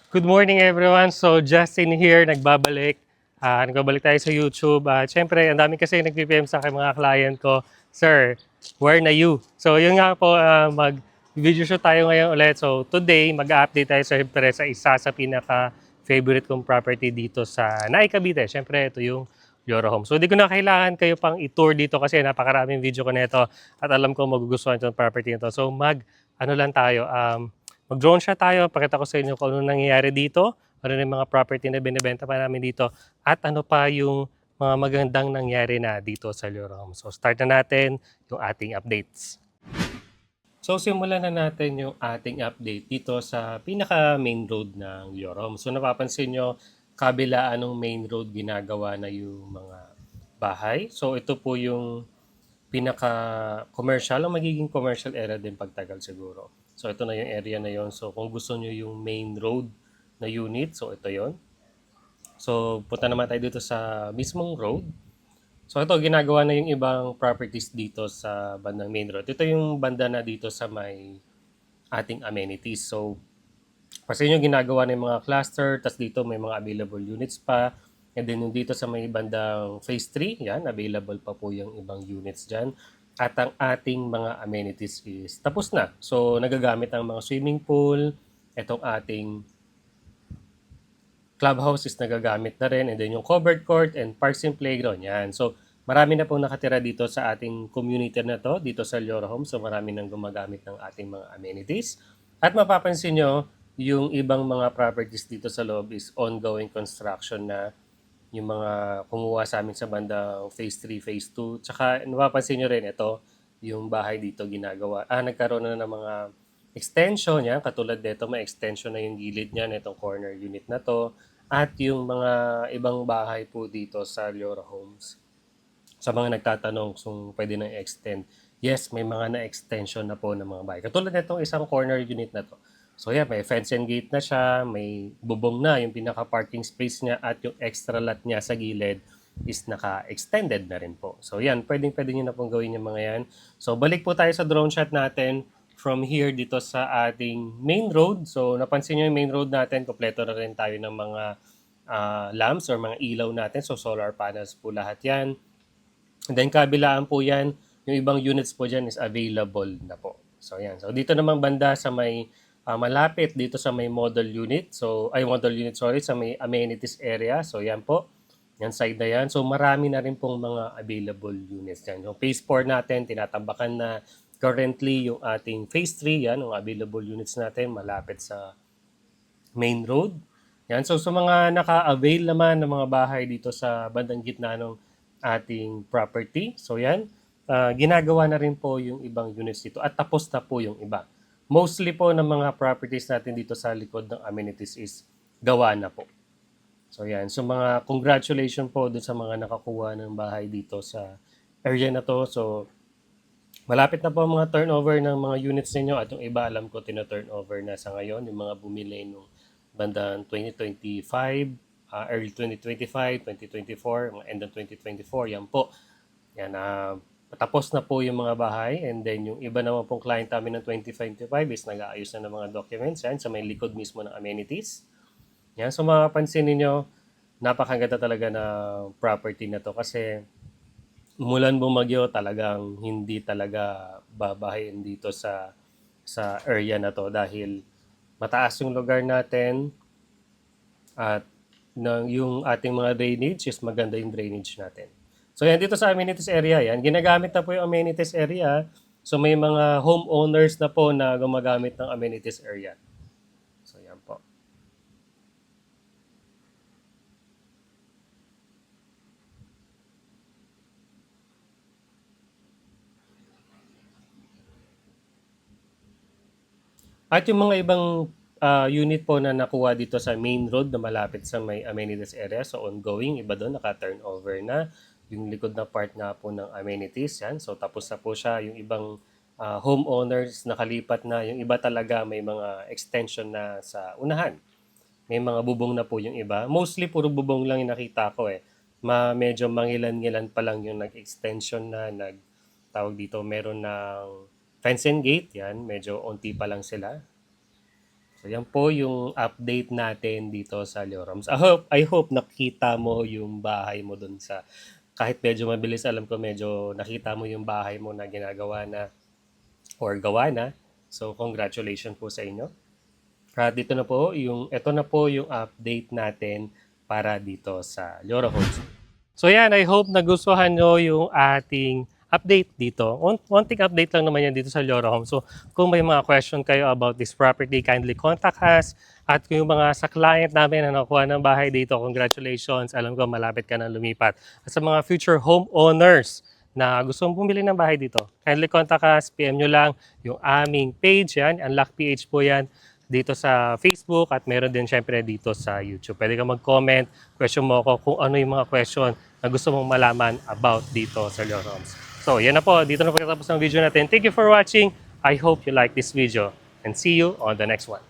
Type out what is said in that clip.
Good morning everyone. So Justin here, nagbabalik. Nagbabalik tayo sa YouTube. Siyempre, ang dami kasi nag-PM sa akin mga client ko, Sir, where na you? So yun nga po, mag-video shoot tayo ngayon ulit. So today, mag-update tayo siyempre sa isa sa pinaka-favorite kong property dito sa Naik, Cavite. Siyempre, ito yung Yoro Home. So di ko na kailangan kayo pang i-tour dito kasi napakaraming video ko nito at alam ko magugustuhan itong property nito. So ano lang tayo, mag-drone shot tayo, pakita ko sa inyo kung ano nangyayari dito, ano na yung mga property na binibenta pa namin dito, at ano pa yung mga magandang nangyari na dito sa Lorong. So start na natin yung ating updates. So simulan na natin yung ating update dito sa pinaka main road ng Liorom. So napapansin nyo, kabilaan ng main road ginagawa na yung mga bahay. So ito po yung pinaka commercial o magiging commercial area din pagtagal siguro. So ito na yung area na yon. So kung gusto nyo yung main road na unit, so ito yon. So punta naman tayo dito sa mismong road. So ito, ginagawa na yung ibang properties dito sa bandang main road. Ito yung banda na dito sa may ating amenities. So, kasi yung ginagawa na yung mga cluster, tas dito may mga available units pa. And then yung dito sa may bandang phase 3, yan, available pa po yung ibang units dyan. At ang ating mga amenities is tapos na. So, nagagamit ang mga swimming pool, itong ating clubhouse is nagagamit na rin, and then yung covered court and parks and playground, yan. So, marami na pong nakatira dito sa ating community na to, dito sa Liora Home. So, marami nang gumagamit ng ating mga amenities. At mapapansin nyo, yung ibang mga properties dito sa loob is ongoing construction na yung mga kumuha sa amin sa bandang phase 3, phase 2. Tsaka napapansin nyo rin ito, yung bahay dito ginagawa. Nagkaroon na ng mga extension yan. Katulad nito, may extension na yung gilid niyan, itong corner unit na to. At yung mga ibang bahay po dito sa Liora Homes. Sa mga nagtatanong kung pwede na i-extend. Yes, may mga na-extension na po ng mga bahay. Katulad nitong isang corner unit na to. So yeah, may fence and gate na siya, may bubong na yung pinaka-parking space niya at yung extra lot niya sa gilid is naka-extended na rin po. So yan, pwedeng-pwede nyo na pong gawin yung mga yan. So balik po tayo sa drone shot natin from here dito sa ating main road. So napansin nyo yung main road natin, kompleto na rin tayo ng mga lamps or mga ilaw natin. So solar panels po lahat yan. And then kabilaan po yan, yung ibang units po dyan is available na po. So yan. So dito namang banda sa may malapit dito sa may model unit. So model unit sorry sa may amenities area. So yan po. Yan side na yan. So marami na rin pong mga available units yan. Yung phase 4 natin, tinatambakan na currently yung ating phase 3 yan, yung available units natin malapit sa main road. Yan. So sa mga naka-avail naman ng mga bahay dito sa bandang gitna ng ating property. So yan, ginagawa na rin po yung ibang units dito at tapos na po yung iba. Mostly po ng mga properties natin dito sa likod ng amenities is gawa na po. So yan, so mga congratulations po dun sa mga nakakuha ng bahay dito sa area na to. So malapit na po ang mga turnover ng mga units ninyo at yung iba alam ko tina-turnover na sa ngayon, yung mga bumili nung bandang 2025, early 2025, 2024, mga end of 2024, yan po. Yan, tapos na po yung mga bahay and then yung iba naman pong client namin ng 2025 is nag-aayos na ng mga documents yan sa may likod mismo ng amenities. Yan, so mapapansin ninyo, napakaganda talaga na property na to kasi umulan bumagyo talagang hindi talaga babahayin dito sa area na to dahil mataas yung lugar natin at yung ating mga drainage is maganda yung drainage natin. So yan dito sa amenities area yan, ginagamit na po yung amenities area. So may mga homeowners na po na gumagamit ng amenities area. So yan po. At yung mga ibang unit po na nakuha dito sa main road na malapit sa may amenities area, so ongoing, iba doon, naka-turnover na. Yung likod na part nga po ng amenities, yan. So tapos na po siya. Yung ibang homeowners nakalipat na. Yung iba talaga may mga extension na sa unahan. May mga bubong na po yung iba. Mostly puro bubong lang yung nakita ko eh. Medyo mangilan-ngilan pa lang yung nag-extension na tawag dito, meron ng fence and gate, yan, medyo onti pa lang sila. So yan po yung update natin dito sa Loroms. I hope nakita mo yung bahay mo dun sa, kahit medyo mabilis, alam ko medyo nakita mo yung bahay mo na ginagawa na or gawa na. So congratulations po sa inyo. At ito na po yung update natin para dito sa Loro Homes. So yan, I hope nagustuhan nyo yung ating update dito. Onting update lang naman yan dito sa Loro Homes. So kung may mga question kayo about this property, kindly contact us. At kung yung mga sa client namin na nakuha ng bahay dito, congratulations. Alam ko malapit ka na lumipat. At sa mga future homeowners na gusto mong bumili ng bahay dito, kindly contact us, PM nyo lang yung aming page yan, Unlock PH po yan, dito sa Facebook at meron din syempre dito sa YouTube. Pwede ka mag-comment, question mo ako kung ano yung mga question na gusto mong malaman about dito sa Loroms. So, yan na po. Dito na po katapos ng video natin. Thank you for watching. I hope you like this video and see you on the next one.